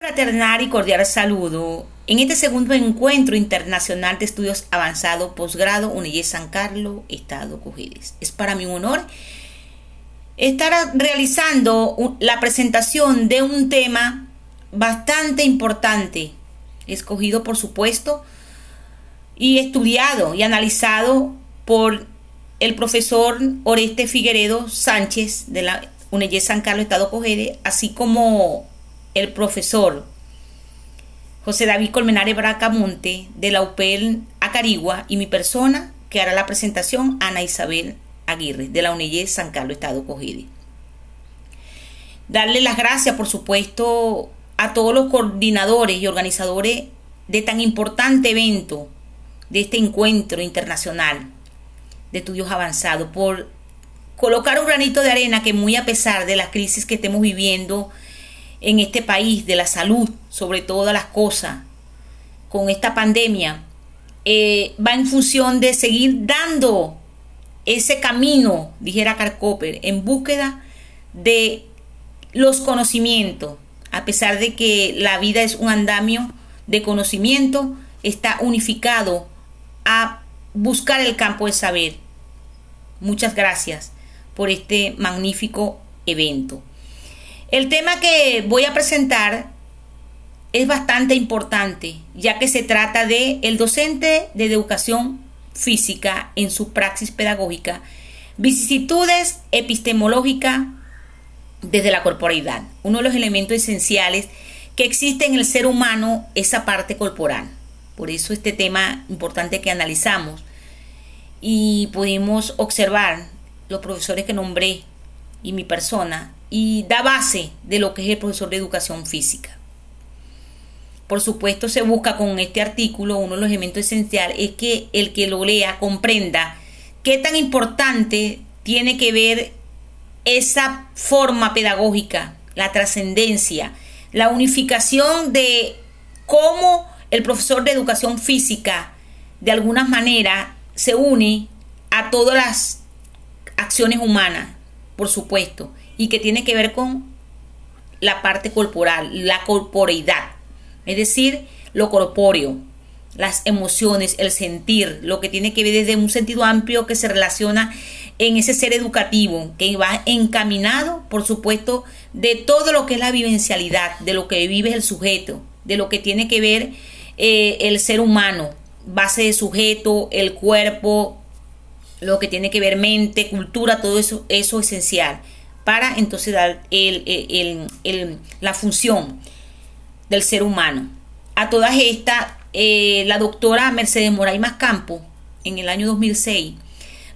fraternal y cordial saludo en este segundo encuentro internacional de estudios avanzados posgrado UNEYES San Carlos, Estado Cojedes. Es para mí un honor estar realizando la presentación de un tema bastante importante, escogido por supuesto y estudiado y analizado por el profesor Oreste Figueredo Sánchez de la UNEYES San Carlos, Estado Cojedes, así como el profesor José David Colmenares Bracamonte de la UPEL Acarigua y mi persona que hará la presentación, Ana Isabel Aguirre de la UNEYES San Carlos, Estado Cojedes. Darle las gracias, por supuesto, a todos los coordinadores y organizadores de tan importante evento, de este encuentro internacional de estudios avanzados, por colocar un granito de arena que, muy a pesar de la crisis que estemos viviendo en este país, de la salud, sobre todas las cosas, con esta pandemia, va en función de seguir dando ese camino, dijera Karl Popper, en búsqueda de los conocimientos. A pesar de que la vida es un andamio de conocimiento, está unificado a buscar el campo del saber. Muchas gracias por este magnífico evento. El tema que voy a presentar es bastante importante, ya que se trata de el docente de educación física en su praxis pedagógica, vicisitudes epistemológicas desde la corporeidad. Uno de los elementos esenciales que existe en el ser humano es esa parte corporal. Por eso este tema importante que analizamos y pudimos observar los profesores que nombré y mi persona, y da base de lo que es el profesor de educación física. Por supuesto, se busca con este artículo, uno de los elementos esenciales es que el que lo lea comprenda qué tan importante tiene que ver esa forma pedagógica, la trascendencia, la unificación de cómo el profesor de educación física de alguna manera se une a todas las acciones humanas, por supuesto, y que tiene que ver con la parte corporal, la corporeidad, es decir, lo corpóreo, las emociones, el sentir, lo que tiene que ver desde un sentido amplio que se relaciona en ese ser educativo, que va encaminado, por supuesto, de todo lo que es la vivencialidad, de lo que vive el sujeto, de lo que tiene que ver el ser humano, base de sujeto, el cuerpo, lo que tiene que ver mente, cultura, todo eso esencial, para entonces dar la función del ser humano. A todas estas, la doctora Mercedes Moraima Campo, en el año 2006,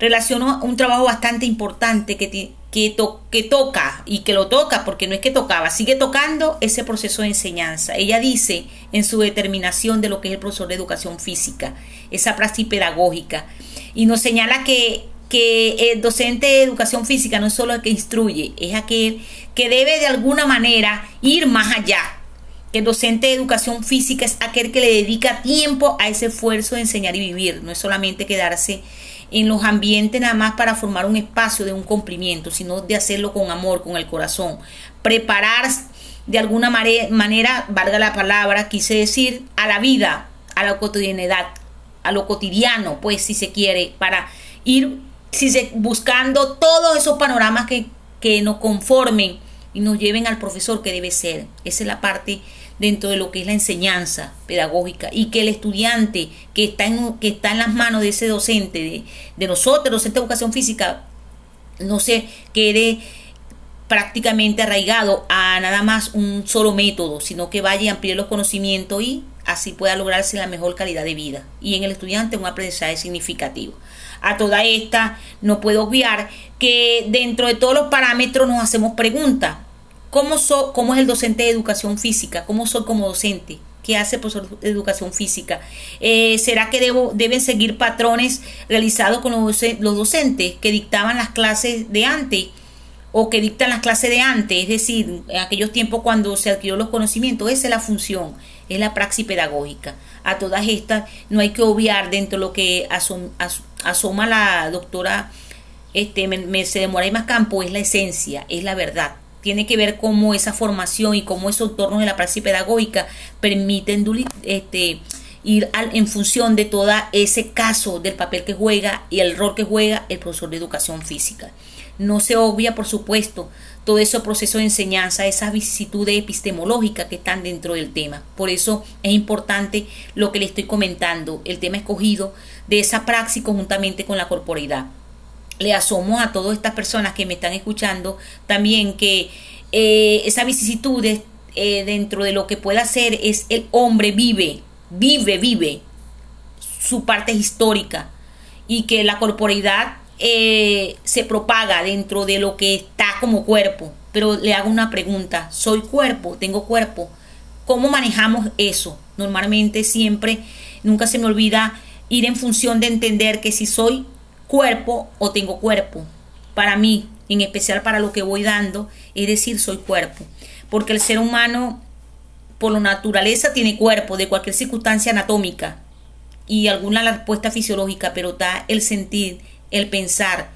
relacionó un trabajo bastante importante que toca, y que lo toca porque no es que tocaba, sigue tocando ese proceso de enseñanza. Ella dice en su determinación de lo que es el profesor de educación física, esa praxis pedagógica, y nos señala que el docente de educación física no es solo el que instruye, es aquel que debe de alguna manera ir más allá. Que el docente de educación física es aquel que le dedica tiempo a ese esfuerzo de enseñar y vivir. No es solamente quedarse en los ambientes nada más para formar un espacio de un cumplimiento, sino de hacerlo con amor, con el corazón. Preparar de alguna manera, valga la palabra, quise decir, a la vida, a la cotidianidad, a lo cotidiano, pues si se quiere, para ir buscando todos esos panoramas que nos conformen y nos lleven al profesor que debe ser. Esa es la parte dentro de lo que es la enseñanza pedagógica, y que el estudiante que está en las manos de ese docente, de nosotros, docente de educación física, no se quede prácticamente arraigado a nada más un solo método, sino que vaya y amplíe los conocimientos y así pueda lograrse la mejor calidad de vida, y en el estudiante un aprendizaje significativo. A toda esta no puedo obviar que dentro de todos los parámetros nos hacemos preguntas. ¿Cómo es el docente de educación física? ¿Cómo soy como docente? ¿Qué hace el profesor de educación física? ¿Será que deben seguir patrones realizados con los docentes que dictaban las clases de antes o que dictan las clases de antes? Es decir, en aquellos tiempos cuando se adquirió los conocimientos. Esa es la función, es la praxis pedagógica. A todas estas no hay que obviar dentro de lo que asoma la doctora Mercedes Moraima Campo, es la esencia, es la verdad. tiene que ver cómo esa formación y cómo esos entornos de la praxis pedagógica permiten ir en función de todo ese caso del papel que juega y el rol que juega el profesor de educación física. No se obvia, por supuesto, todo ese proceso de enseñanza, esas vicisitudes epistemológicas que están dentro del tema. Por eso es importante lo que le estoy comentando, el tema escogido de esa praxis conjuntamente con la corporeidad. Le asomo a todas estas personas que me están escuchando también que esas vicisitudes dentro de lo que puede hacer es el hombre vive su parte histórica y que la corporeidad se propaga dentro de lo que está como cuerpo. Pero le hago una pregunta: ¿soy cuerpo? ¿Tengo cuerpo? ¿Cómo manejamos eso? Normalmente siempre, nunca se me olvida ir en función de entender que si soy cuerpo o tengo cuerpo. Para mí, en especial para lo que voy dando, es decir, soy cuerpo. Porque el ser humano, por la naturaleza, tiene cuerpo de cualquier circunstancia anatómica y alguna respuesta fisiológica, pero está el sentir, el pensar.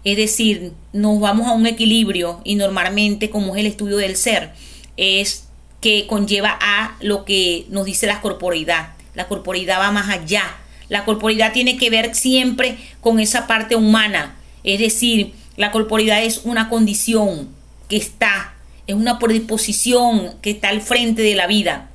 Es decir, nos vamos a un equilibrio y normalmente, como es el estudio del ser, es que conlleva a lo que nos dice la corporeidad. La corporeidad va más allá. La corporeidad tiene que ver siempre con esa parte humana. Es decir, la corporeidad es una condición que está, es una predisposición que está al frente de la vida.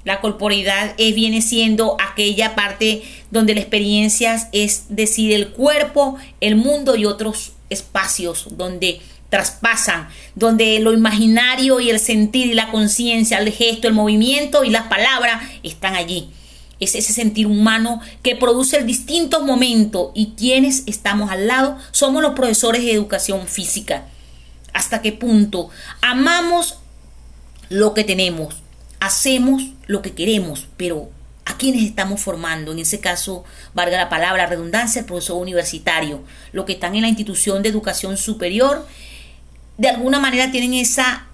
La corporeidad viene siendo aquella parte donde la experiencia es decir, el cuerpo, el mundo y otros espacios donde traspasan, donde lo imaginario y el sentir y la conciencia, el gesto, el movimiento y las palabras están allí. Es ese sentir humano que produce el distintos momentos, y quienes estamos al lado somos los profesores de educación física. ¿Hasta qué punto amamos lo que tenemos? Hacemos lo que queremos, pero ¿a quiénes estamos formando? En ese caso, valga la palabra redundancia, el profesor universitario. Los que están en la institución de educación superior, de alguna manera tienen esa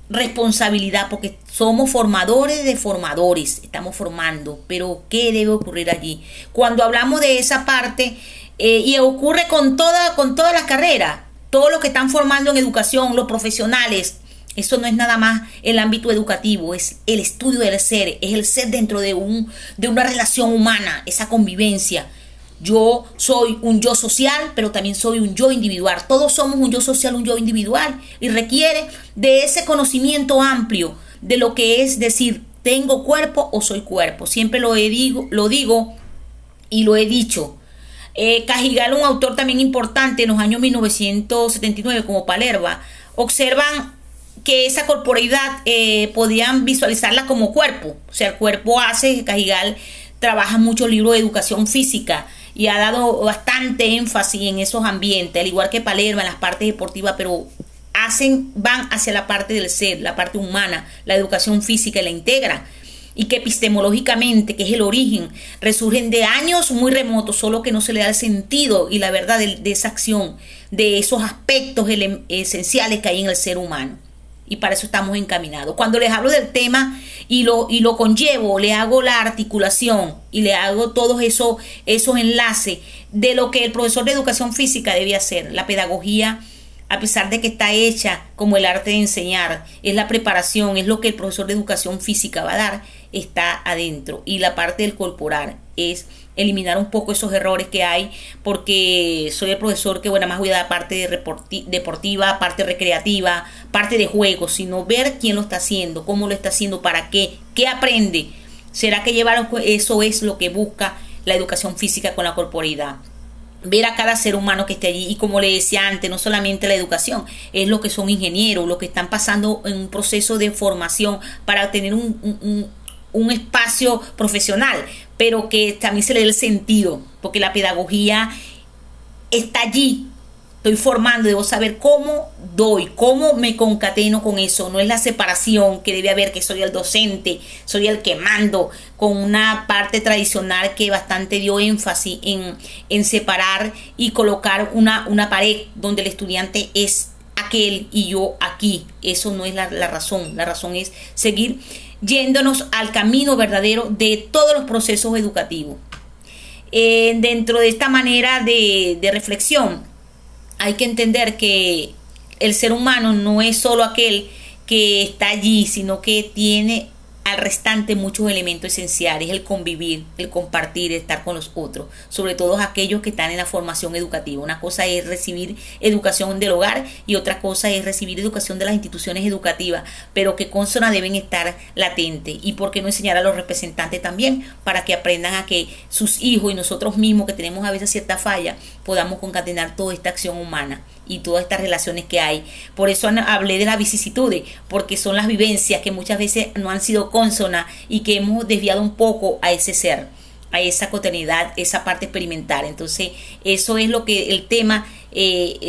responsabilidad, porque somos formadores de formadores, estamos formando. Pero ¿qué debe ocurrir allí? Cuando hablamos de esa parte, y ocurre con todas las carreras, todos los que están formando en educación, los profesionales, eso no es nada más el ámbito educativo, es el estudio del ser, es el ser dentro de una relación humana, esa convivencia. Yo soy un yo social, pero también soy un yo individual. Todos somos un yo social, un yo individual, y requiere de ese conocimiento amplio de lo que es decir, ¿tengo cuerpo o soy cuerpo? Siempre lo digo y lo he dicho. Cajigal, un autor también importante en los años 1979 como Palerva, observan que esa corporeidad podían visualizarla como cuerpo. O sea, el cuerpo hace, Cajigal trabaja muchos libros de educación física y ha dado bastante énfasis en esos ambientes, al igual que Palermo en las partes deportivas, pero van hacia la parte del ser, la parte humana, la educación física, y la integran. Y que epistemológicamente, que es el origen, resurgen de años muy remotos, solo que no se le da el sentido y la verdad de esa acción, de esos aspectos esenciales que hay en el ser humano. Y para eso estamos encaminados. Cuando les hablo del tema y lo conllevo, le hago la articulación y le hago todos esos enlaces de lo que el profesor de educación física debe hacer. La pedagogía, a pesar de que está hecha como el arte de enseñar, es la preparación, es lo que el profesor de educación física va a dar, está adentro. Y la parte del corporal es eliminar un poco esos errores que hay, porque soy el profesor que, bueno, más voy a dar parte deportiva, parte recreativa, parte de juego, sino ver quién lo está haciendo, cómo lo está haciendo, para qué aprende. ¿Será que eso es lo que busca la educación física con la corporeidad? Ver a cada ser humano que esté allí, y como le decía antes, no solamente la educación, es lo que son ingenieros, los que están pasando en un proceso de formación para tener un espacio profesional, pero que también se le dé el sentido, porque la pedagogía está allí. Estoy formando, debo saber cómo doy, cómo me concateno con eso. No es la separación que debe haber, que soy el docente, soy el que mando, con una parte tradicional que bastante dio énfasis en separar y colocar una pared donde el estudiante es aquel y yo aquí. Eso no es la razón. La razón es seguir yéndonos al camino verdadero de todos los procesos educativos. Dentro de esta manera de reflexión, hay que entender que el ser humano no es solo aquel que está allí, sino que tiene al restante muchos elementos esenciales: el convivir, el compartir, el estar con los otros, sobre todo aquellos que están en la formación educativa. Una cosa es recibir educación del hogar y otra cosa es recibir educación de las instituciones educativas, pero que consonas deben estar latentes. Y por qué no enseñar a los representantes también, para que aprendan a que sus hijos y nosotros mismos, que tenemos a veces cierta falla, podamos concatenar toda esta acción humana y todas estas relaciones que hay. Por eso hablé de las vicisitudes, porque son las vivencias que muchas veces no han sido consonas y que hemos desviado un poco a ese ser, a esa cotidianidad, esa parte experimental. Entonces eso es lo que el tema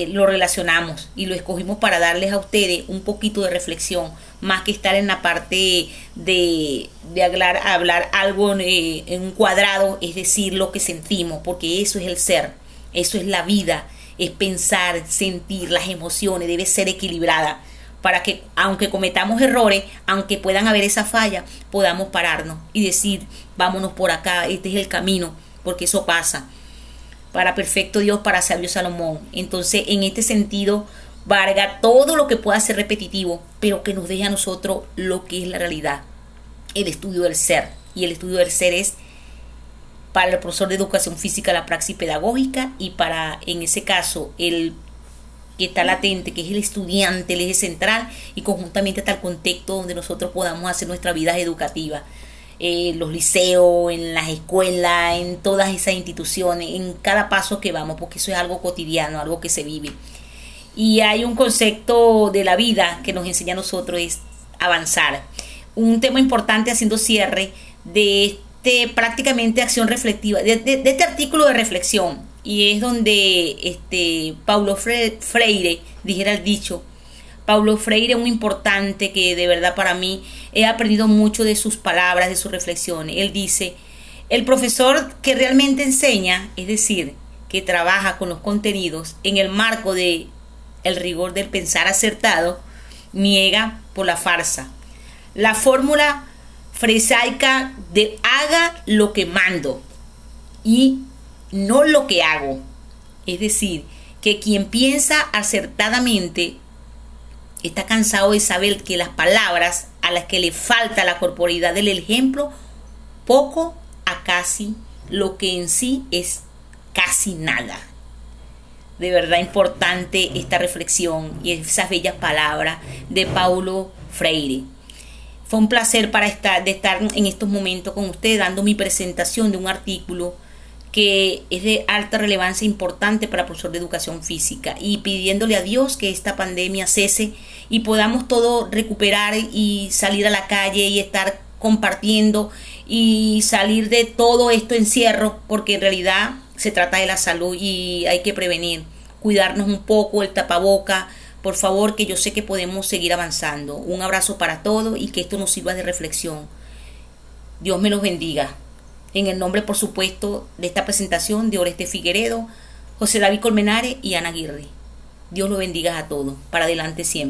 lo relacionamos y lo escogimos para darles a ustedes un poquito de reflexión, más que estar en la parte de hablar algo en un cuadrado, es decir, lo que sentimos, porque eso es el ser, eso es la vida. Es pensar, sentir, las emociones, debe ser equilibrada para que, aunque cometamos errores, aunque puedan haber esa falla, podamos pararnos y decir, vámonos por acá, este es el camino, porque eso pasa. Para perfecto Dios, para sabio Salomón. Entonces, en este sentido, valga todo lo que pueda ser repetitivo, pero que nos deje a nosotros lo que es la realidad, el estudio del ser. Y el estudio del ser es para el profesor de educación física la praxis pedagógica, y para, en ese caso, el que está latente, que es el estudiante, el eje central, y conjuntamente hasta el contexto donde nosotros podamos hacer nuestra vida educativa. Los liceos, en las escuelas, en todas esas instituciones, en cada paso que vamos, porque eso es algo cotidiano, algo que se vive. Y hay un concepto de la vida que nos enseña a nosotros, es avanzar. Un tema importante, haciendo cierre de prácticamente acción reflexiva, de este artículo de reflexión, y es donde Paulo Freire, dijera el dicho, Paulo Freire, un importante que de verdad para mí he aprendido mucho de sus palabras, de sus reflexiones. Él dice, el profesor que realmente enseña, es decir, que trabaja con los contenidos en el marco de el rigor del pensar acertado, niega por la farsa. La fórmula fresaica de haga lo que mando y no lo que hago. Es decir, que quien piensa acertadamente está cansado de saber que las palabras a las que le falta la corporeidad del ejemplo, poco a casi, lo que en sí es casi nada. De verdad importante esta reflexión y esas bellas palabras de Paulo Freire. Fue un placer de estar en estos momentos con ustedes, dando mi presentación de un artículo que es de alta relevancia e importante para el profesor de educación física, y pidiéndole a Dios que esta pandemia cese y podamos todos recuperar y salir a la calle y estar compartiendo y salir de todo esto encierro, porque en realidad se trata de la salud y hay que prevenir, cuidarnos un poco, el tapaboca. Por favor, que yo sé que podemos seguir avanzando. Un abrazo para todos y que esto nos sirva de reflexión. Dios me los bendiga. En el nombre, por supuesto, de esta presentación de Oreste Figueredo, José David Colmenares y Ana Aguirre. Dios los bendiga a todos. Para adelante siempre.